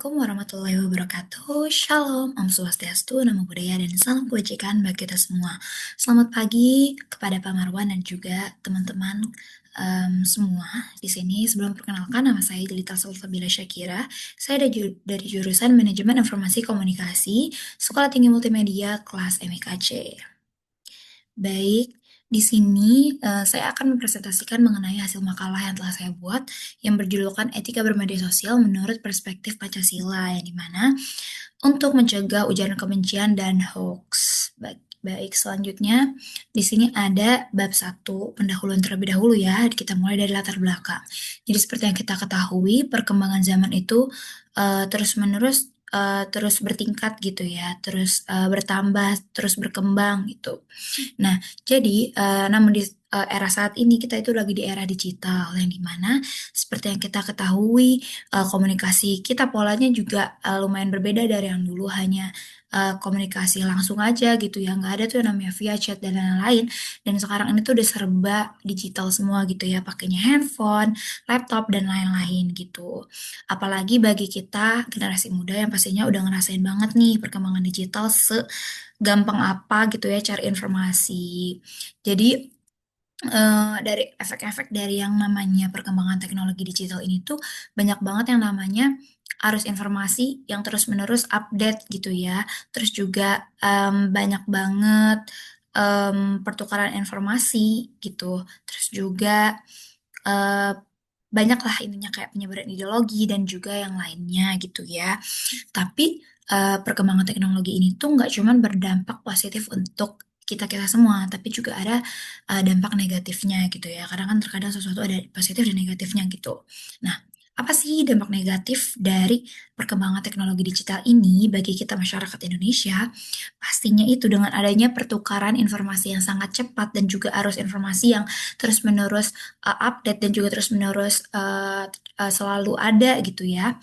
Assalamualaikum warahmatullahi wabarakatuh. Shalom, Om Swastiastu, Namo Buddhaya, dan salam kebajikan bagi kita semua. Selamat pagi kepada Pak Marwan dan juga teman-teman semua di sini. Sebelum perkenalkan, nama saya Jelita Salsabila Syakira. Saya dari jurusan Manajemen Informasi Komunikasi, Sekolah Tinggi Multimedia, kelas MIKC. Baik, di sini saya akan mempresentasikan mengenai hasil makalah yang telah saya buat yang berjudulkan Etika Bermedia Sosial Menurut Perspektif Pancasila, yang dimana untuk mencegah ujaran kebencian dan hoax. Baik, selanjutnya di sini ada bab 1 pendahuluan terlebih dahulu ya. Kita mulai dari latar belakang. Jadi seperti yang kita ketahui, perkembangan zaman itu terus-menerus terus bertingkat gitu ya, terus bertambah, terus berkembang gitu. Nah, jadi namun di era saat ini kita itu lagi di era digital yang dimana seperti yang kita ketahui komunikasi kita polanya juga lumayan berbeda dari yang dulu hanya komunikasi langsung aja gitu ya, nggak ada tuh yang namanya via chat dan lain-lain. Dan sekarang ini tuh udah serba digital semua gitu ya, pakainya handphone, laptop dan lain-lain gitu. Apalagi bagi kita generasi muda yang pastinya udah ngerasain banget nih perkembangan digital gampang apa gitu ya cari informasi. Jadi dari efek-efek dari yang namanya perkembangan teknologi digital ini tuh banyak banget yang namanya arus informasi yang terus-menerus update gitu ya. Terus juga banyak banget pertukaran informasi gitu. Terus juga eh, banyak lah intinya kayak penyebaran ideologi dan juga yang lainnya gitu ya. Tapi perkembangan teknologi ini tuh nggak cuman berdampak positif untuk kita-kita semua, tapi juga ada dampak negatifnya gitu ya. Karena kan terkadang sesuatu ada positif dan negatifnya gitu. Nah, apa sih dampak negatif dari perkembangan teknologi digital ini bagi kita masyarakat Indonesia? Pastinya itu dengan adanya pertukaran informasi yang sangat cepat dan juga arus informasi yang terus-menerus update dan juga terus-menerus selalu ada gitu ya.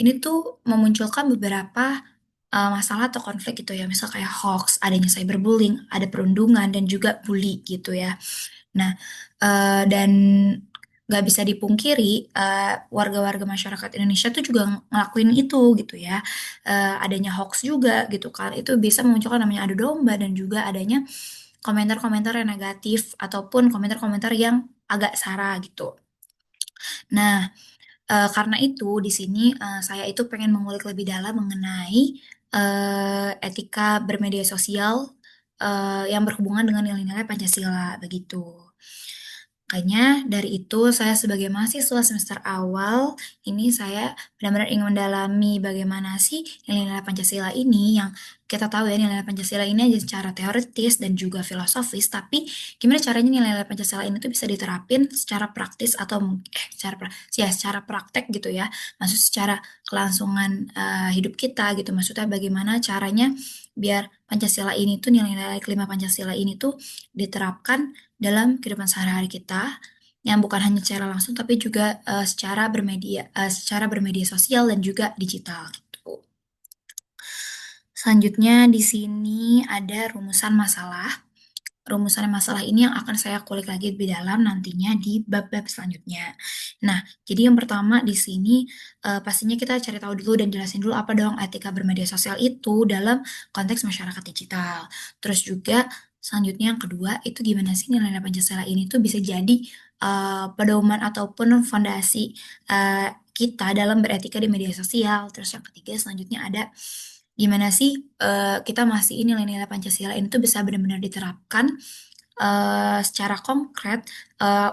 Ini tuh memunculkan beberapa masalah atau konflik gitu ya, misal kayak hoax, adanya cyberbullying, ada perundungan dan juga bully gitu ya. Nah, dan nggak bisa dipungkiri warga-warga masyarakat Indonesia tuh juga ngelakuin itu gitu ya. Adanya hoax juga gitu kan, itu bisa memunculkan namanya adu domba dan juga adanya komentar-komentar yang negatif ataupun komentar-komentar yang agak sara gitu. Nah, karena itu di sini saya itu pengen mengulik lebih dalam mengenai etika bermedia sosial yang berhubungan dengan nilai-nilai Pancasila begitu. Makanya dari itu saya sebagai mahasiswa semester awal ini saya benar-benar ingin mendalami bagaimana sih nilai-nilai Pancasila ini yang kita tahu ya nilai-nilai Pancasila ini aja secara teoritis dan juga filosofis, tapi gimana caranya nilai-nilai Pancasila ini tuh bisa diterapin secara praktis atau secara praktek gitu ya, maksud secara kelangsungan hidup kita gitu, maksudnya bagaimana caranya biar Pancasila ini tuh nilai-nilai kelima Pancasila ini tuh diterapkan dalam kehidupan sehari-hari kita yang bukan hanya secara langsung tapi juga secara bermedia sosial dan juga digital gitu. Selanjutnya di sini ada rumusan masalah. Rumusan masalah ini yang akan saya kulik lagi lebih dalam nantinya di bab-bab selanjutnya. Nah, jadi yang pertama di sini pastinya kita cari tahu dulu dan jelasin dulu apa dong etika bermedia sosial itu dalam konteks masyarakat digital. Terus juga selanjutnya yang kedua itu gimana sih nilai-nilai Pancasila ini tuh bisa jadi pedoman ataupun fondasi kita dalam beretika di media sosial. Terus yang ketiga selanjutnya ada gimana sih kita masih ini nilai-nilai Pancasila ini tuh bisa benar-benar diterapkan secara konkret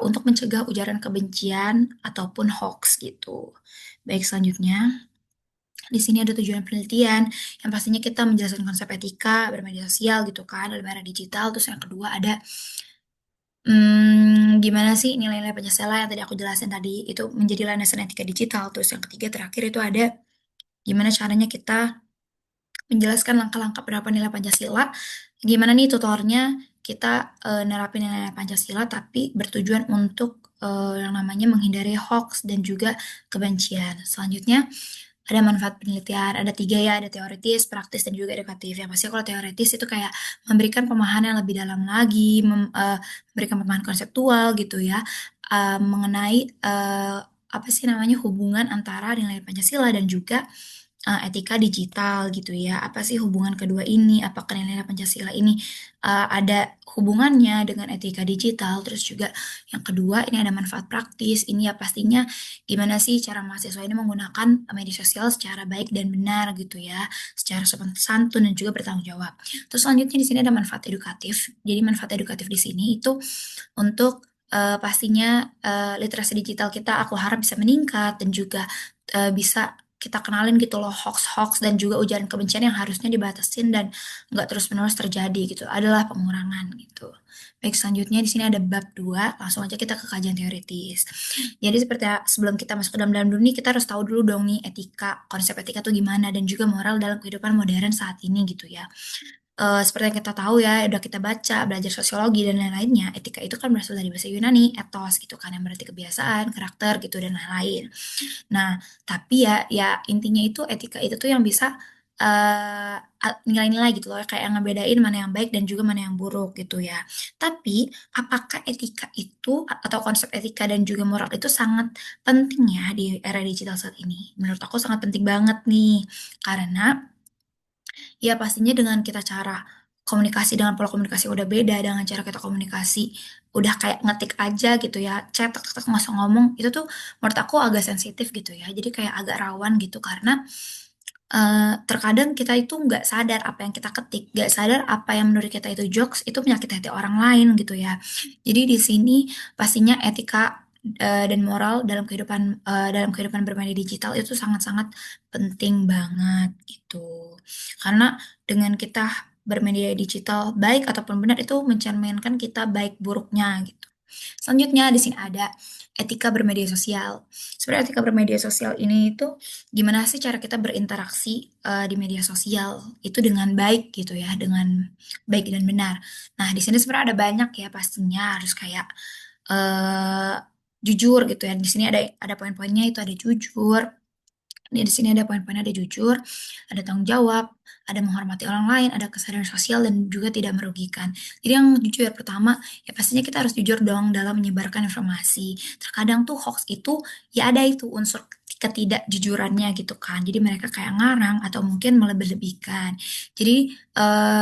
untuk mencegah ujaran kebencian ataupun hoax gitu. Baik, selanjutnya di sini ada tujuan penelitian yang pastinya kita menjelaskan konsep etika bermedia sosial gitu kan dalam era digital. Terus yang kedua ada gimana sih nilai-nilai Pancasila yang tadi aku jelasin tadi itu menjadi landasan etika digital. Terus yang ketiga terakhir itu ada gimana caranya kita menjelaskan langkah-langkah penerapan nilai Pancasila. Gimana nih tutornya kita nerapin nilai Pancasila tapi bertujuan untuk yang namanya menghindari hoax dan juga kebencian. Selanjutnya ada manfaat penelitian, ada tiga ya, ada teoritis, praktis, dan juga edukatif. Yang pasti kalau teoritis itu kayak memberikan pemahaman yang lebih dalam lagi, memberikan pemahaman konseptual gitu ya, mengenai apa sih namanya hubungan antara nilai Pancasila dan juga etika digital gitu ya. Apa sih hubungan kedua ini? Apakah nilai Pancasila ini ada hubungannya dengan etika digital? Terus juga yang kedua ini ada manfaat praktis. Ini ya pastinya gimana sih cara mahasiswa ini menggunakan media sosial secara baik dan benar gitu ya, secara sopan santun dan juga bertanggung jawab. Terus selanjutnya di sini ada manfaat edukatif. Jadi manfaat edukatif di sini itu untuk pastinya literasi digital kita aku harap bisa meningkat dan juga bisa kita kenalin gitu loh hoax-hoax dan juga ujaran kebencian yang harusnya dibatasin dan nggak terus-menerus terjadi gitu adalah pengurangan gitu. Baik, selanjutnya di sini ada bab 2, langsung aja kita ke kajian teoritis. Jadi seperti sebelum kita masuk ke dalam-dalam dulu nih, kita harus tahu dulu dong nih etika, konsep etika tuh gimana dan juga moral dalam kehidupan modern saat ini gitu ya. Seperti yang kita tahu ya, udah kita baca, belajar sosiologi dan lain-lainnya, etika itu kan berasal dari bahasa Yunani, ethos gitu kan, yang berarti kebiasaan, karakter gitu dan lain-lain. Nah, tapi ya intinya itu etika itu tuh yang bisa nilai-nilai gitu loh, kayak yang ngebedain mana yang baik dan juga mana yang buruk gitu ya. Tapi apakah etika itu atau konsep etika dan juga moral itu sangat penting ya di era digital saat ini? Menurut aku sangat penting banget nih, karena ya pastinya dengan kita cara komunikasi dengan pola komunikasi udah beda dengan cara kita komunikasi udah kayak ngetik aja gitu ya chat tek, tek, tek, nggak usah ngomong itu tuh menurut aku agak sensitif gitu ya jadi kayak agak rawan gitu karena terkadang kita itu nggak sadar apa yang kita ketik nggak sadar apa yang menurut kita itu jokes itu menyakiti hati orang lain gitu ya jadi di sini pastinya etika dan moral dalam kehidupan bermedia digital itu sangat-sangat penting banget gitu. Karena dengan kita bermedia digital baik ataupun benar itu mencerminkan kita baik buruknya gitu. Selanjutnya di sini ada etika bermedia sosial. Sebenarnya etika bermedia sosial ini itu gimana sih cara kita berinteraksi di media sosial itu dengan baik gitu ya, dengan baik dan benar. Nah, di sini sebenarnya ada banyak ya pastinya harus kayak eh jujur gitu ya. Di sini ada poin-poinnya itu ada jujur, di sini ada poin-poinnya ada jujur, ada tanggung jawab, ada menghormati orang lain, ada kesadaran sosial dan juga tidak merugikan. Jadi yang jujur pertama, ya pastinya kita harus jujur dong dalam menyebarkan informasi. Terkadang tuh hoax itu ya ada itu unsur ketidakjujurannya gitu kan. Jadi mereka kayak ngarang atau mungkin melebih-lebihkan. Jadi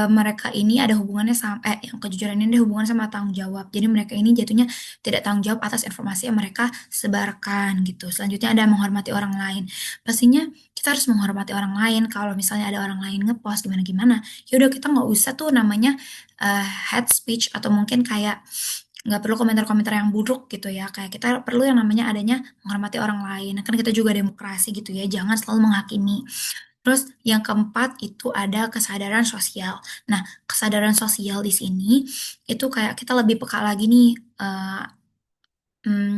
mereka ini ada hubungannya sama yang kejujuran ini ada hubungan sama tanggung jawab. Jadi mereka ini jatuhnya tidak tanggung jawab atas informasi yang mereka sebarkan gitu. Selanjutnya ada menghormati orang lain. Pastinya kita harus menghormati orang lain. Kalau misalnya ada orang lain ngepost gimana-gimana, ya udah kita nggak usah tuh namanya hate speech atau mungkin kayak nggak perlu komentar-komentar yang buruk gitu ya. Kayak kita perlu yang namanya adanya menghormati orang lain. Kan kita juga demokrasi gitu ya. Jangan selalu menghakimi. Terus yang keempat itu ada kesadaran sosial. Nah, kesadaran sosial di sini itu kayak kita lebih peka lagi nih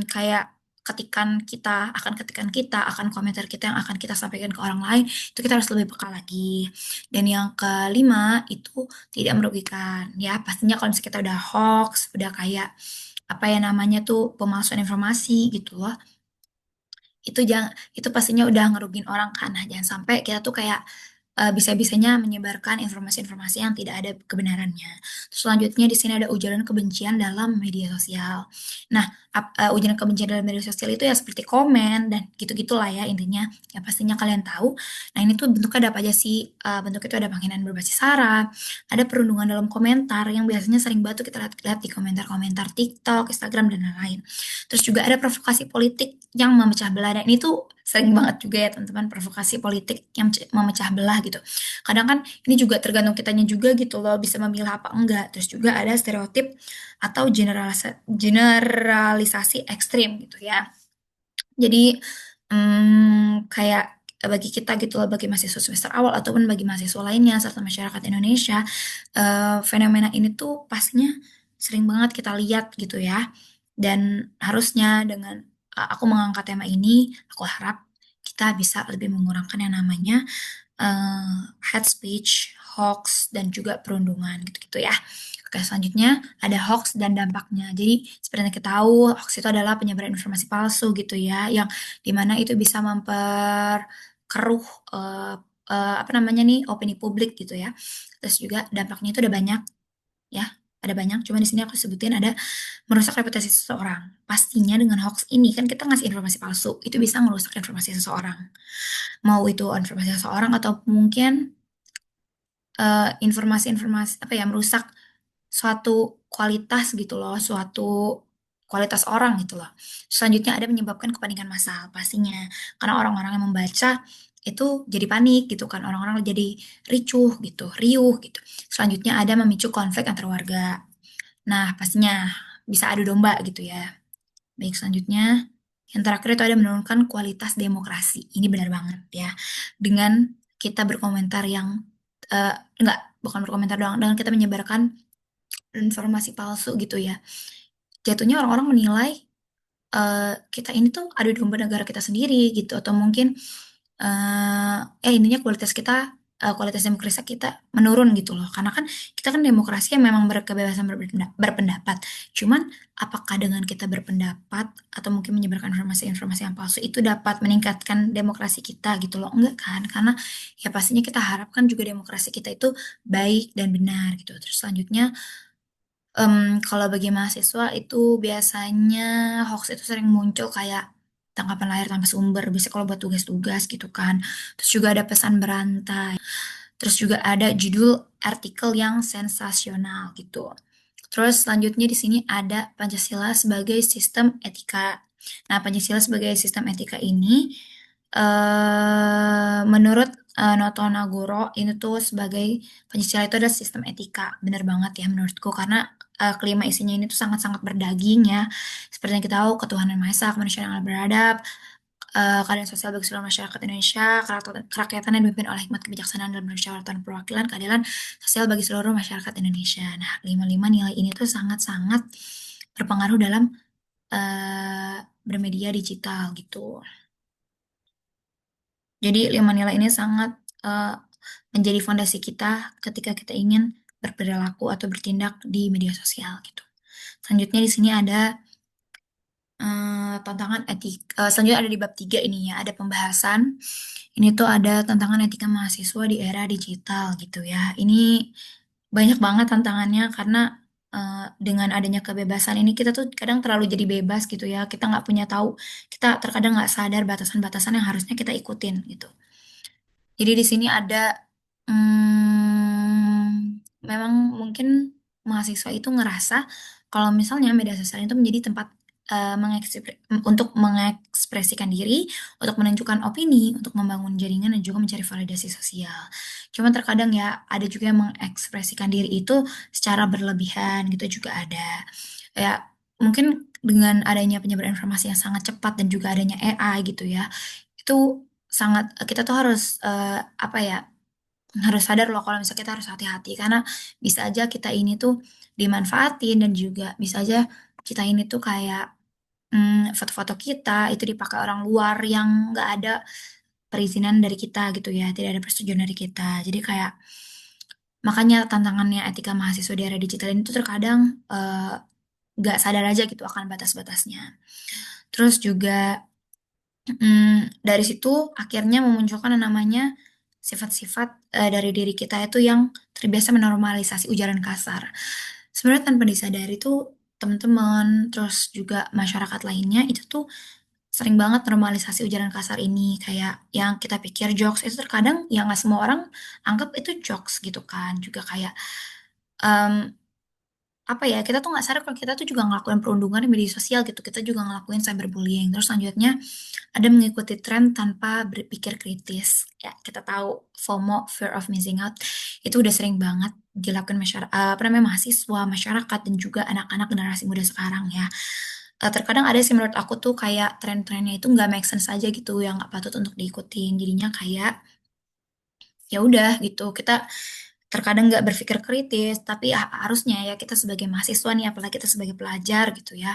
kayak ketikan kita, akan komentar kita yang akan kita sampaikan ke orang lain, itu kita harus lebih peka lagi. Dan yang kelima, itu tidak merugikan. Ya, pastinya kalau misalnya kita udah hoax, udah kayak, apa ya namanya tuh, pemalsuan informasi gitu loh, itu pastinya udah ngerugin orang kan. Nah, jangan sampai kita tuh kayak bisa-bisanya menyebarkan informasi-informasi yang tidak ada kebenarannya. Terus selanjutnya di sini ada ujaran kebencian dalam media sosial. Nah, ujaran kebencian dalam media sosial itu ya seperti komen dan gitu-gitulah ya intinya. Ya pastinya kalian tahu. Nah, ini tuh bentuknya ada apa aja sih? Bentuk itu ada penghinaan berbasis sara, ada perundungan dalam komentar yang biasanya sering banget tuh kita lihat di komentar-komentar TikTok, Instagram dan lain-lain. Terus juga ada provokasi politik yang memecah belah. Dan ini tuh sering banget juga ya teman-teman provokasi politik yang memecah belah gitu. Kadang kan ini juga tergantung kitanya juga gitu loh bisa memilih apa enggak. Terus juga ada stereotip atau generalisasi ekstrim gitu ya. Jadi kayak bagi kita gitu loh, bagi mahasiswa semester awal ataupun bagi mahasiswa lainnya serta masyarakat Indonesia, fenomena ini tuh pastinya sering banget kita lihat gitu ya. Dan harusnya dengan aku mengangkat tema ini, aku harap kita bisa lebih mengurangkan yang namanya hate speech, hoax, dan juga perundungan gitu-gitu ya. Oke, selanjutnya ada hoax dan dampaknya. Jadi, seperti yang kita tahu, hoax itu adalah penyebaran informasi palsu gitu ya, yang dimana itu bisa memperkeruh eh, apa namanya nih opini publik gitu ya. Terus juga dampaknya itu ada banyak ya. ada banyak, cuma di sini aku sebutin ada merusak reputasi seseorang. Pastinya dengan hoax ini kan kita ngasih informasi palsu, itu bisa merusak informasi seseorang. Mau itu informasi seseorang atau mungkin informasi-informasi apa ya, merusak suatu kualitas gitu loh, suatu kualitas orang gitu loh. Selanjutnya ada menyebabkan kepanikan massal pastinya. Karena orang-orang yang membaca itu jadi panik gitu kan, orang-orang jadi ricuh gitu, riuh gitu. Selanjutnya ada memicu konflik antar warga. Nah, pastinya bisa adu domba gitu ya. Baik, selanjutnya yang terakhir itu ada menurunkan kualitas demokrasi. Ini benar banget ya. Dengan kita berkomentar yang enggak, bukan berkomentar doang, dengan kita menyebarkan informasi palsu gitu ya. Jatuhnya orang-orang menilai kita ini tuh adu domba negara kita sendiri gitu, atau mungkin intinya kualitas demokrasi kita menurun gitu loh. Karena kan kita kan demokrasi yang memang berkebebasan berpendapat. Cuman apakah dengan kita berpendapat atau mungkin menyebarkan informasi-informasi yang palsu itu dapat meningkatkan demokrasi kita gitu loh? Enggak kan? Karena ya pastinya kita harapkan juga demokrasi kita itu baik dan benar gitu. Terus selanjutnya kalau bagi mahasiswa itu biasanya hoax itu sering muncul kayak tangkapan layar tanpa sumber, biasanya kalau buat tugas-tugas gitu kan. Terus juga ada pesan berantai, terus juga ada judul artikel yang sensasional gitu. Terus selanjutnya di sini ada Pancasila sebagai sistem etika. Nah, Pancasila sebagai sistem etika ini menurut Noto Nagoro ini tuh sebagai Pancasila itu ada sistem etika. Bener banget ya menurutku karena kelima isinya ini tuh sangat-sangat berdaging ya. Seperti yang kita tahu, ketuhanan Maha Esa, kemanusiaan yang beradab, keadilan sosial bagi seluruh masyarakat Indonesia, kerakyatan yang dipimpin oleh hikmat kebijaksanaan dan permusyawaratan perwakilan, keadilan sosial bagi seluruh masyarakat Indonesia. Nah, lima-lima nilai ini tuh sangat-sangat berpengaruh dalam bermedia digital gitu. Jadi lima nilai ini sangat eh, menjadi fondasi kita ketika kita ingin berperilaku atau bertindak di media sosial gitu. Selanjutnya di sini ada tantangan etik. Selanjutnya ada di bab 3 ini ya, ada pembahasan. Ini tuh ada tantangan etika mahasiswa di era digital gitu ya. Ini banyak banget tantangannya karena dengan adanya kebebasan ini kita tuh kadang terlalu jadi bebas gitu ya. Kita nggak punya tahu, kita terkadang nggak sadar batasan-batasan yang harusnya kita ikutin gitu. Jadi di sini ada memang mungkin mahasiswa itu ngerasa kalau misalnya media sosial itu menjadi tempat untuk mengekspresikan diri, untuk menunjukkan opini, untuk membangun jaringan dan juga mencari validasi sosial. Cuma terkadang ya ada juga yang mengekspresikan diri itu secara berlebihan gitu juga ada. Ya mungkin dengan adanya penyebaran informasi yang sangat cepat dan juga adanya AI gitu ya, itu sangat kita tuh harus apa ya, harus sadar loh kalau misalnya kita harus hati-hati karena bisa aja kita ini tuh dimanfaatin dan juga bisa aja kita ini tuh kayak foto-foto kita itu dipakai orang luar yang nggak ada perizinan dari kita gitu ya, tidak ada persetujuan dari kita. Jadi kayak makanya tantangannya etika mahasiswa di era digital ini tuh terkadang nggak sadar aja gitu akan batas-batasnya. Terus juga dari situ akhirnya memunculkan yang namanya sifat-sifat dari diri kita itu yang terbiasa menormalisasi ujaran kasar. Sebenarnya tanpa disadari tuh teman-teman, terus juga masyarakat lainnya itu tuh sering banget normalisasi ujaran kasar ini. Kayak yang kita pikir jokes itu terkadang yang nggak semua orang anggap itu jokes gitu kan. Juga kayak em, apa ya, kita tuh nggak sadar kalau kita tuh juga ngelakuin perundungan di media sosial gitu. Kita juga ngelakuin cyberbullying. Terus selanjutnya ada mengikuti tren tanpa berpikir kritis. Ya, kita tahu FOMO, fear of missing out, itu udah sering banget dilakukan masyarakat, apa namanya, mahasiswa, masyarakat, dan juga anak-anak generasi muda sekarang ya. Terkadang ada sih menurut aku tuh kayak tren-trennya itu nggak make sense aja gitu, yang nggak patut untuk diikutin. Jadinya kayak ya udah gitu kita terkadang nggak berpikir kritis tapi harusnya ya kita sebagai mahasiswa nih apalagi kita sebagai pelajar gitu ya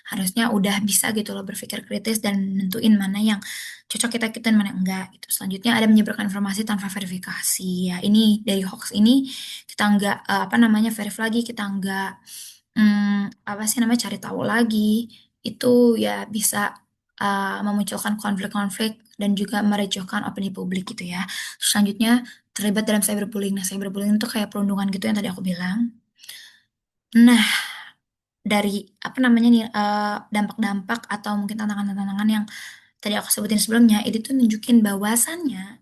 harusnya udah bisa gitu loh berpikir kritis dan nentuin mana yang cocok kita ikutin mana yang enggak gitu. Selanjutnya ada menyebarkan informasi tanpa verifikasi ya, ini dari hoax ini kita nggak apa namanya verif lagi, kita nggak apa sih namanya cari tahu lagi, itu ya bisa memunculkan konflik-konflik dan juga merecohkan opini publik gitu ya. Terus selanjutnya terlibat dalam cyberbullying. Nah, cyberbullying itu kayak perundungan gitu yang tadi aku bilang. Nah, dari apa namanya nih, dampak-dampak atau mungkin tantangan-tantangan yang tadi aku sebutin sebelumnya, itu tuh nunjukin bahwasannya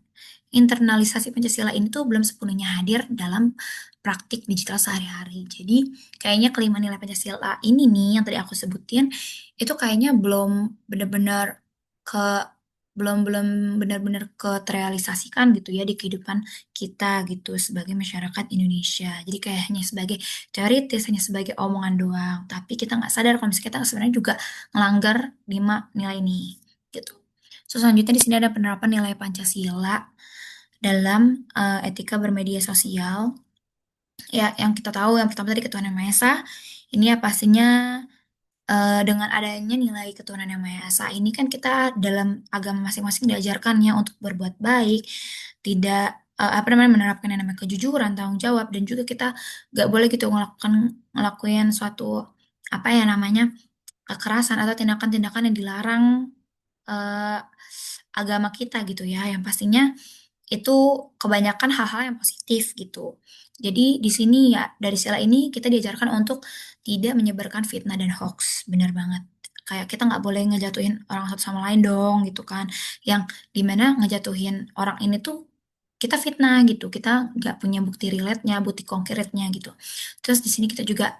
internalisasi Pancasila ini tuh belum sepenuhnya hadir dalam praktik digital sehari-hari. Jadi kayaknya kelima nilai Pancasila ini nih yang tadi aku sebutin itu kayaknya belum benar-benar ke belum belum benar-benar keterrealisasikan gitu ya di kehidupan kita gitu sebagai masyarakat Indonesia. Jadi kayak hanya sebagai teoritis, hanya sebagai omongan doang. Tapi kita nggak sadar kalau misalnya kita sebenarnya juga ngelanggar lima nilai ini gitu. So, selanjutnya di sini ada penerapan nilai Pancasila dalam etika bermedia sosial. Ya, yang kita tahu yang pertama tadi ketuhanan Yang Maha Esa. Ini ya pastinya dengan adanya nilai ketuhanan Yang Maha Esa ini kan kita dalam agama masing-masing diajarkannya untuk berbuat baik, tidak apa namanya menerapkan yang namanya kejujuran, tanggung jawab dan juga kita nggak boleh gitu ngelakuin suatu apa ya namanya kekerasan atau tindakan-tindakan yang dilarang eh, agama kita gitu ya, yang pastinya itu kebanyakan hal-hal yang positif gitu. Jadi di sini ya dari sila ini kita diajarkan untuk tidak menyebarkan fitnah dan hoax, benar banget. Kayak kita nggak boleh ngejatuhin orang satu sama lain dong gitu kan. Yang dimana ngejatuhin orang ini tuh kita fitnah gitu, kita nggak punya bukti relate-nya, bukti konkretnya gitu. Terus di sini kita juga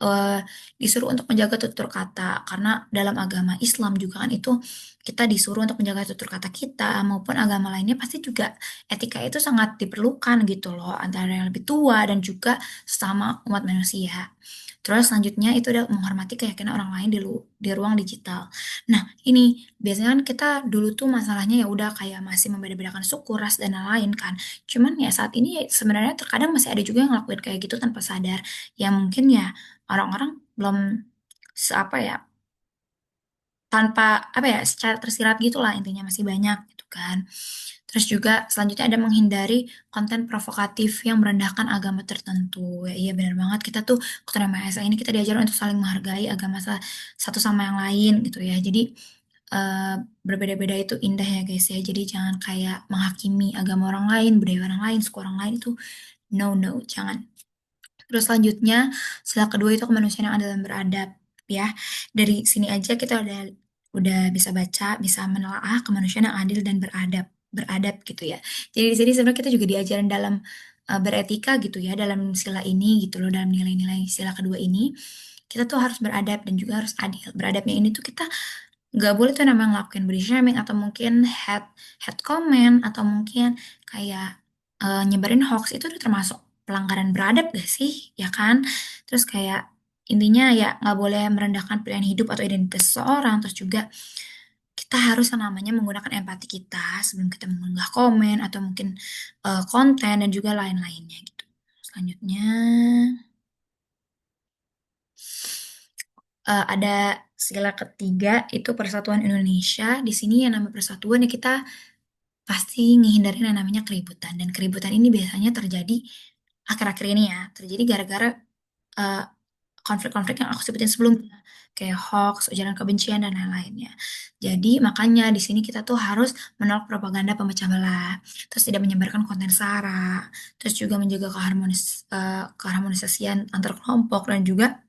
eh, disuruh untuk menjaga tutur kata, karena dalam agama Islam juga kan itu kita disuruh untuk menjaga tutur kata kita maupun agama lainnya pasti juga etika itu sangat diperlukan gitu loh antara yang lebih tua dan juga sesama umat manusia. Terus selanjutnya itu adalah menghormati keyakinan orang lain di ruang digital. Nah, ini biasanya kan kita dulu tuh masalahnya ya udah kayak masih membeda-bedakan suku, ras dan lain-lain kan. Cuman ya saat ini ya sebenarnya terkadang masih ada juga yang ngelakuin kayak gitu tanpa sadar. Ya mungkin ya orang-orang belum seapa ya tanpa apa ya secara tersirat gitulah intinya masih banyak gitu kan. Terus juga selanjutnya ada menghindari konten provokatif yang merendahkan agama tertentu. Ya, iya benar banget kita tuh keturunan Maha Esa ini kita diajar untuk saling menghargai agama satu sama yang lain gitu ya. Jadi eh, berbeda-beda itu indah ya guys ya. Jadi jangan kayak menghakimi agama orang lain, budaya orang lain, suku orang lain itu no no jangan. Terus selanjutnya, setelah kedua itu kemanusiaan yang adil dan beradab, ya. Dari sini aja kita udah bisa baca, bisa menelaah kemanusiaan yang adil dan beradab gitu ya. Jadi di sini sebenarnya kita juga diajarin dalam beretika gitu ya, dalam sila ini gitu loh, dalam nilai-nilai sila kedua ini. Kita tuh harus beradab dan juga harus adil. Beradabnya ini tuh kita nggak boleh tuh namanya ngelakuin body shaming atau mungkin head comment atau mungkin kayak nyebarin hoax itu udah termasuk pelanggaran beradab gak sih ya kan terus kayak intinya ya nggak boleh merendahkan pilihan hidup atau identitas seseorang terus juga kita harus yang namanya menggunakan empati kita sebelum kita mengunggah komen atau mungkin konten dan juga lain-lainnya gitu selanjutnya ada sila ketiga itu Persatuan Indonesia. Di sini yang namanya persatuan ya kita pasti ngehindarin yang namanya keributan. Dan keributan ini biasanya terjadi akhir-akhir ini ya. Terjadi gara-gara eh, konflik-konflik yang aku sebutin sebelumnya. Kayak hoax, ujaran kebencian, dan lain-lainnya. Jadi makanya di sini kita tuh harus menolak propaganda pemecah belah. Terus tidak menyebarkan konten sara. Terus juga menjaga keharmonisasian antar kelompok. Dan juga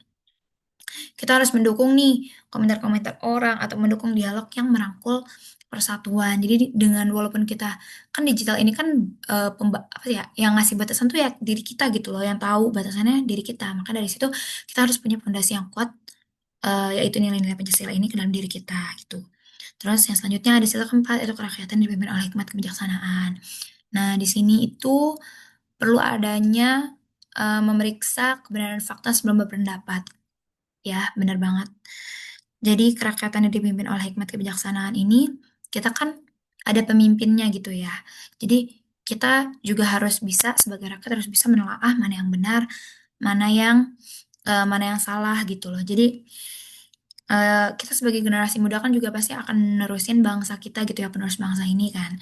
kita harus mendukung nih komentar-komentar orang atau mendukung dialog yang merangkul persatuan. Jadi dengan walaupun kita kan digital ini kan apa ya yang ngasih batasan tuh ya diri kita gitu loh, yang tahu batasannya diri kita. Maka dari situ kita harus punya fondasi yang kuat yaitu nilai-nilai Pancasila ini ke dalam diri kita gitu. Terus yang selanjutnya ada sila keempat itu kerakyatan dipimpin oleh hikmat kebijaksanaan. Nah, di sini itu perlu adanya memeriksa kebenaran fakta sebelum berpendapat. Ya, benar banget. Jadi kerakyatan yang dipimpin oleh hikmat kebijaksanaan ini, kita kan ada pemimpinnya gitu ya. Jadi kita juga harus bisa sebagai rakyat harus bisa menelaah mana yang benar, mana yang salah gitu loh. Jadi kita sebagai generasi muda kan juga pasti akan nerusin bangsa kita gitu ya, penerus bangsa ini kan.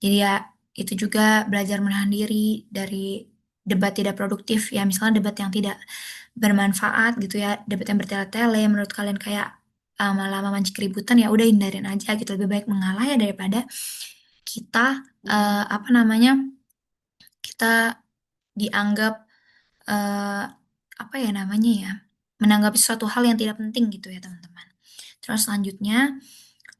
Jadi ya itu juga belajar menahan diri dari debat tidak produktif ya, misalnya debat yang tidak bermanfaat gitu ya, debat yang bertele-tele menurut kalian kayak malah memancing keributan ya udah hindarin aja gitu, lebih baik mengalah ya daripada kita apa namanya kita dianggap apa ya namanya ya, menanggapi suatu hal yang tidak penting gitu ya teman-teman. Terus selanjutnya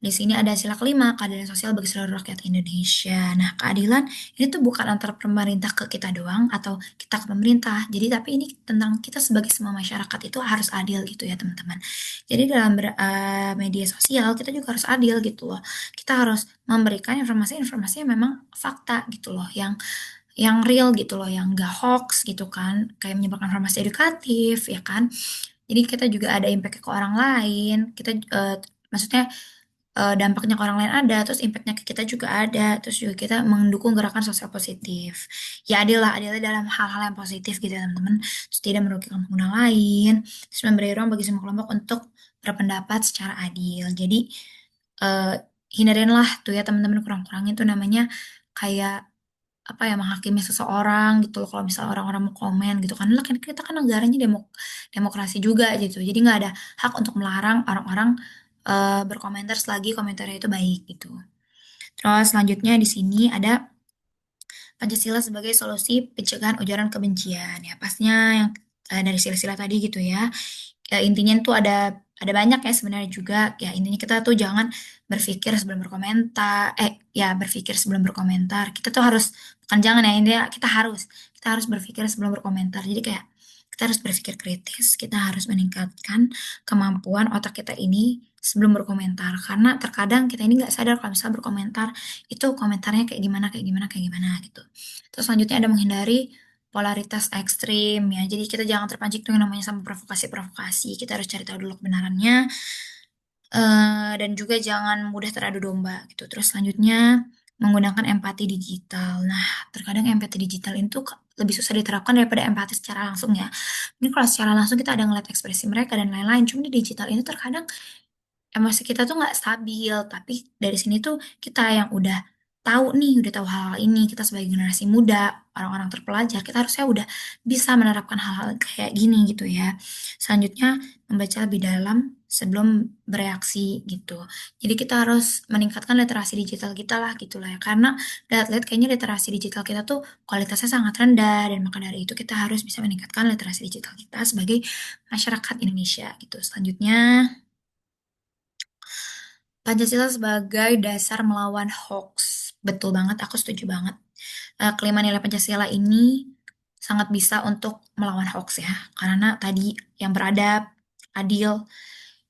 di sini ada sila kelima, keadilan sosial bagi seluruh rakyat Indonesia. Nah, keadilan ini tuh bukan antara pemerintah ke kita doang atau kita ke pemerintah. Jadi tapi ini tentang kita sebagai semua masyarakat itu harus adil gitu ya teman-teman. Jadi dalam media sosial kita juga harus adil gitu loh. Kita harus memberikan informasi-informasi yang memang fakta gitu loh, yang real gitu loh, yang gak hoax gitu kan, kayak menyebarkan informasi edukatif ya kan. Jadi kita juga ada impact ke orang lain, kita maksudnya dampaknya ke orang lain ada, terus impactnya ke kita juga ada, terus juga kita mendukung gerakan sosial positif. Ya adilnya dalam hal-hal yang positif gitu ya teman-teman, terus tidak merugikan pengguna lain, terus memberi ruang bagi semua kelompok untuk berpendapat secara adil. Jadi eh, hindarinlah tuh ya teman-teman kurang-kurangin tuh namanya kayak apa ya menghakimi seseorang gitu loh kalau misalnya orang-orang mau komen gitu kan lah kan kita kan negaranya demokrasi juga gitu jadi nggak ada hak untuk melarang orang-orang berkomentar selagi komentarnya itu baik gitu. Terus selanjutnya di sini ada Pancasila sebagai solusi pencegahan ujaran kebencian ya pastinya yang dari sila-sila tadi gitu ya. Ya, intinya tuh ada banyak ya sebenarnya juga ya intinya kita tuh jangan berpikir sebelum berkomentar ya berpikir sebelum berkomentar kita tuh harus bukan jangan ya intinya kita harus berpikir sebelum berkomentar jadi kayak kita harus berpikir kritis kita harus meningkatkan kemampuan otak kita ini sebelum berkomentar karena terkadang kita ini nggak sadar kalau misalnya berkomentar itu komentarnya kayak gimana gitu. Terus selanjutnya ada menghindari polaritas ekstrim ya. Jadi kita jangan terpancing tuh yang namanya sama provokasi-provokasi. Kita harus cari tahu dulu kebenarannya dan juga jangan mudah teradu domba gitu. Terus selanjutnya menggunakan empati digital. Nah, terkadang empati digital itu lebih susah diterapkan daripada empati secara langsung ya. Ini kalau secara langsung kita ada ngeliat ekspresi mereka dan lain-lain. Cuma di digital ini terkadang emosi kita tuh nggak stabil, tapi dari sini tuh kita yang udah tahu nih, udah tahu hal-hal ini, kita sebagai generasi muda, orang-orang terpelajar, kita harusnya udah bisa menerapkan hal-hal kayak gini gitu ya. Selanjutnya, membaca lebih dalam sebelum bereaksi gitu. Jadi kita harus meningkatkan literasi digital kita lah gitu lah ya. Karena lihat-lihat kayaknya literasi digital kita tuh kualitasnya sangat rendah dan maka dari itu kita harus bisa meningkatkan literasi digital kita sebagai masyarakat Indonesia gitu. Selanjutnya, Pancasila sebagai dasar melawan hoax. Betul banget, aku setuju banget. Kelima nilai Pancasila ini sangat bisa untuk melawan hoax ya. Karena tadi yang beradab, adil,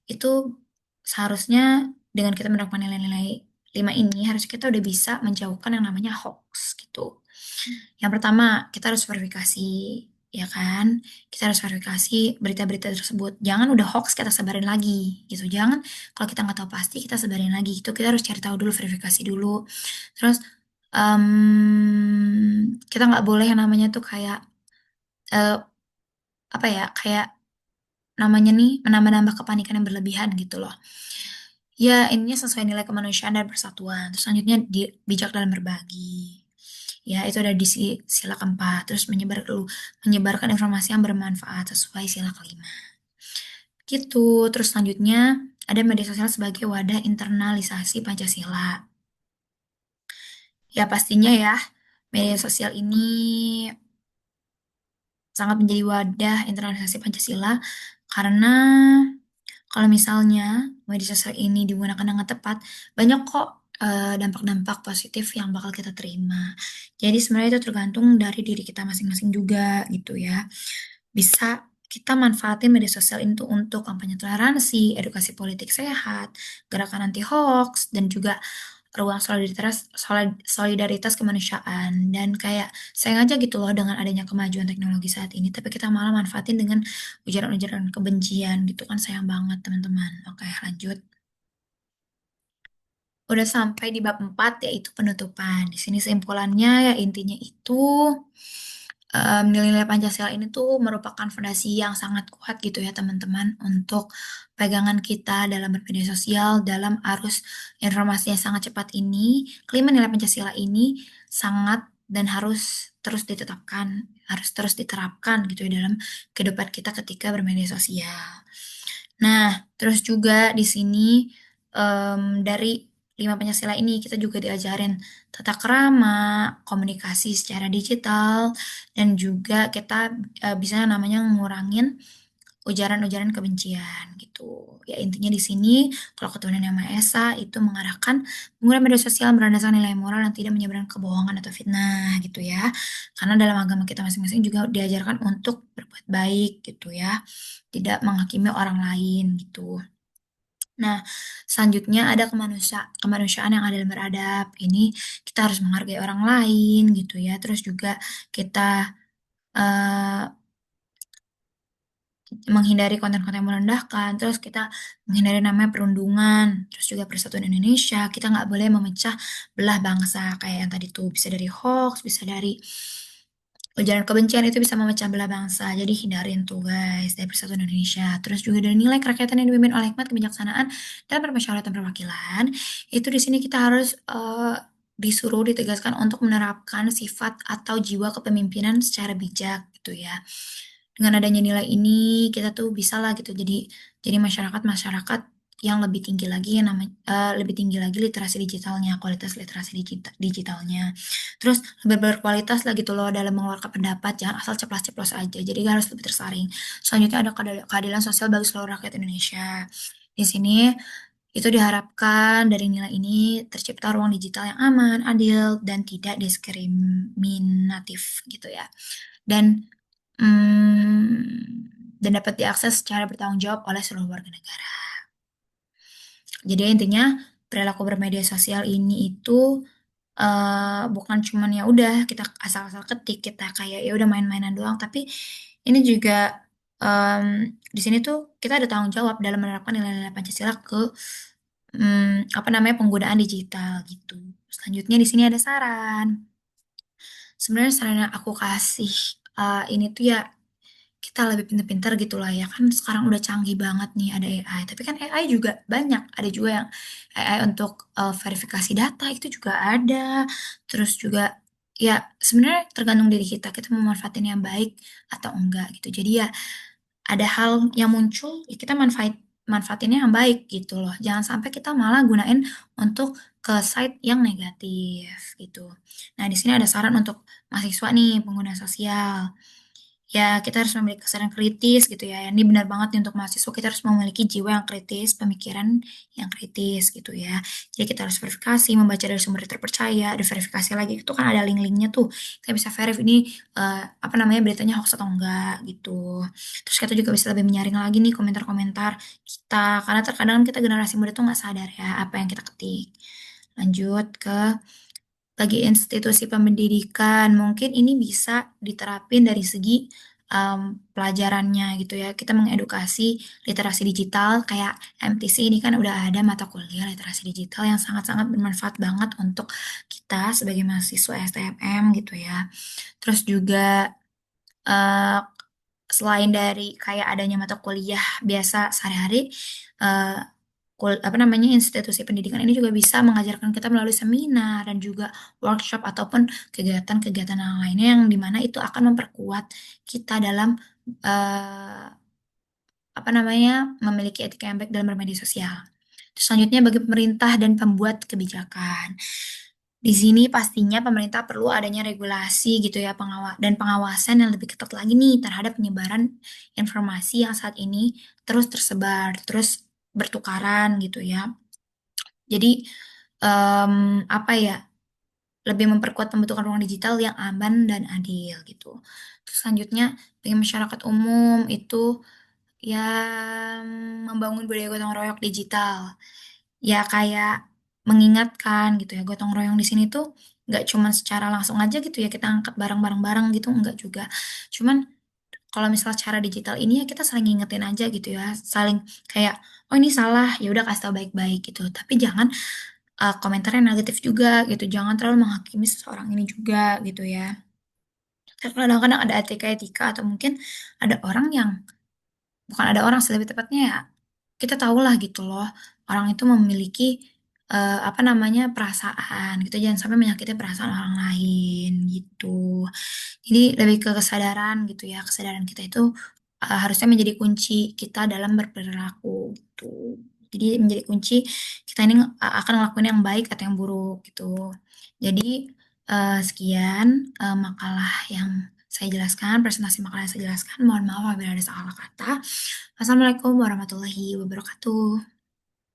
itu seharusnya dengan kita menerapkan nilai-nilai lima ini, harus kita udah bisa menjauhkan yang namanya hoax gitu. Yang pertama, kita harus verifikasi, ya kan? Kita harus verifikasi berita-berita tersebut. Jangan udah hoax kita sebarin lagi, gitu. Jangan kalau kita nggak tahu pasti kita sebarin lagi, gitu. Kita harus cari tahu dulu, verifikasi dulu. Terus kita nggak boleh yang namanya tuh kayak eh, apa ya, kayak namanya nih menambah-nambah kepanikan yang berlebihan gitu loh. Ya, ininya sesuai nilai kemanusiaan dan persatuan. Terus selanjutnya bijak dalam berbagi. Ya, itu ada di sila keempat. Terus menyebarkan informasi yang bermanfaat sesuai sila kelima. Gitu. Terus selanjutnya ada media sosial sebagai wadah internalisasi Pancasila. Ya, pastinya ya, media sosial ini sangat menjadi wadah internalisasi Pancasila karena kalau misalnya media sosial ini digunakan dengan tepat, banyak kok dampak-dampak positif yang bakal kita terima. Jadi sebenarnya itu tergantung dari diri kita masing-masing juga gitu ya. Bisa kita manfaatin media sosial itu untuk kampanye toleransi, edukasi politik sehat, gerakan anti hoax, dan juga ruang solidaritas kemanusiaan. Dan kayak sayang aja gitu loh dengan adanya kemajuan teknologi saat ini, tapi kita malah manfaatin dengan ujaran-ujaran kebencian gitu kan sayang banget teman-teman. Oke, lanjut. Udah sampai di bab 4 yaitu penutupan. Di sini kesimpulannya ya intinya itu nilai-nilai Pancasila ini tuh merupakan fondasi yang sangat kuat gitu ya teman-teman untuk pegangan kita dalam bermedia sosial dalam arus informasi yang sangat cepat ini. Kelima nilai Pancasila ini sangat dan harus terus diterapkan gitu ya dalam kehidupan kita ketika bermedia sosial. Nah, terus juga di sini dari lima Pancasila ini kita juga diajarin tata krama, komunikasi secara digital, dan juga kita bisa namanya ngurangin ujaran-ujaran kebencian gitu. Ya intinya di sini kalau ketuhanan yang Maha Esa itu mengarahkan penggunaan media sosial berlandaskan nilai moral yang tidak menyebarkan kebohongan atau fitnah gitu ya. Karena dalam agama kita masing-masing juga diajarkan untuk berbuat baik gitu ya, tidak menghakimi orang lain gitu. Nah, selanjutnya ada kemanusiaan yang adil dan beradab. Ini kita harus menghargai orang lain gitu ya. Terus juga kita eh, menghindari konten-konten yang merendahkan, terus kita menghindari namanya perundungan, terus juga persatuan Indonesia, kita nggak boleh memecah belah bangsa kayak yang tadi tuh bisa dari hoax, bisa dari ujaran kebencian itu bisa memecah belah bangsa. Jadi hindarin tuh guys dari persatuan Indonesia. Terus juga dari nilai kerakyatan yang dipimpin oleh hikmat kebijaksanaan dan permusyawaratan perwakilan. Itu di sini kita harus disuruh ditegaskan untuk menerapkan sifat atau jiwa kepemimpinan secara bijak gitu ya. Dengan adanya nilai ini kita tuh bisa lah gitu jadi masyarakat yang lebih tinggi lagi yang namanya lebih tinggi lagi literasi digitalnya, kualitas literasi digitalnya. Terus lebih berkualitas lah gitu loh dalam mengeluarkan pendapat, jangan asal ceplas-ceplos aja. Jadi harus lebih tersaring. Selanjutnya ada keadilan sosial bagi seluruh rakyat Indonesia. Di sini itu diharapkan dari nilai ini tercipta ruang digital yang aman, adil, dan tidak diskriminatif gitu ya. Dan dan dapat diakses secara bertanggung jawab oleh seluruh warga negara. Jadi intinya perilaku bermedia sosial ini itu bukan cuman ya udah kita asal-asal ketik kita kayak ya udah main-mainan doang, tapi ini juga em, di sini tuh kita ada tanggung jawab dalam menerapkan nilai-nilai Pancasila ke apa namanya penggunaan digital gitu. Selanjutnya di sini ada saran. Sebenarnya saran yang aku kasih ini tuh ya kita lebih pintar-pintar gitu lah ya kan sekarang udah canggih banget nih ada AI tapi kan AI juga banyak ada juga yang AI untuk verifikasi data itu juga ada terus juga ya sebenarnya tergantung diri kita memanfaatin yang baik atau enggak gitu jadi ya ada hal yang muncul ya kita manfaatinnya yang baik gitu loh jangan sampai kita malah gunain untuk ke site yang negatif gitu. Nah di sini ada saran untuk mahasiswa nih pengguna sosial. Ya, kita harus memiliki kesadaran kritis gitu ya. Ini benar banget nih untuk mahasiswa, kita harus memiliki jiwa yang kritis, pemikiran yang kritis gitu ya. Jadi kita harus verifikasi, membaca dari sumber terpercaya, ada verifikasi lagi itu kan ada link-linknya tuh. Kita bisa verif ini apa namanya beritanya hoax atau enggak gitu. Terus kita juga bisa lebih menyaring lagi nih komentar-komentar kita, karena terkadang kita generasi muda tuh nggak sadar ya apa yang kita ketik. Lanjut ke bagi institusi pendidikan, mungkin ini bisa diterapin dari segi pelajarannya gitu ya. Kita mengedukasi literasi digital kayak MTC ini kan udah ada mata kuliah literasi digital yang sangat-sangat bermanfaat banget untuk kita sebagai mahasiswa STMM gitu ya. Terus juga eh, selain dari kayak adanya mata kuliah biasa sehari-hari, eh, apa namanya institusi pendidikan ini juga bisa mengajarkan kita melalui seminar dan juga workshop ataupun kegiatan-kegiatan yang lainnya yang dimana itu akan memperkuat kita dalam eh, apa namanya memiliki etika yang baik dalam bermedia sosial. Terus selanjutnya bagi pemerintah dan pembuat kebijakan. Di sini pastinya pemerintah perlu adanya regulasi gitu ya dan pengawasan yang lebih ketat lagi nih terhadap penyebaran informasi yang saat ini terus tersebar, terus bertukaran gitu ya. Jadi apa ya lebih memperkuat pembentukan ruang digital yang aman dan adil gitu. Terus selanjutnya bagi masyarakat umum itu yang membangun budaya gotong royong digital. Ya kayak mengingatkan gitu ya, gotong royong di sini tuh nggak cuma secara langsung aja gitu ya, kita angkat barang-barang gitu, enggak juga. Cuman kalau misal cara digital ini ya kita saling ngingetin aja gitu ya, saling kayak, oh ini salah, ya udah kasih tau baik-baik gitu. Tapi jangan komentarnya negatif juga gitu, jangan terlalu menghakimi seseorang ini juga gitu ya. Karena kadang-kadang ada etika-etika atau mungkin ada orang yang bukan ada orang sih lebih tepatnya ya kita tahu lah gitu loh orang itu memiliki apa namanya perasaan gitu jangan sampai menyakiti perasaan orang lain gitu jadi lebih ke kesadaran gitu ya kesadaran kita itu harusnya menjadi kunci kita dalam berperilaku gitu Jadi menjadi kunci kita ini akan ngelakuin yang baik atau yang buruk gitu. Jadi, sekian, makalah yang saya jelaskan, presentasi makalah yang saya jelaskan. Mohon maaf apabila ada salah kata. Wassalamualaikum warahmatullahi wabarakatuh.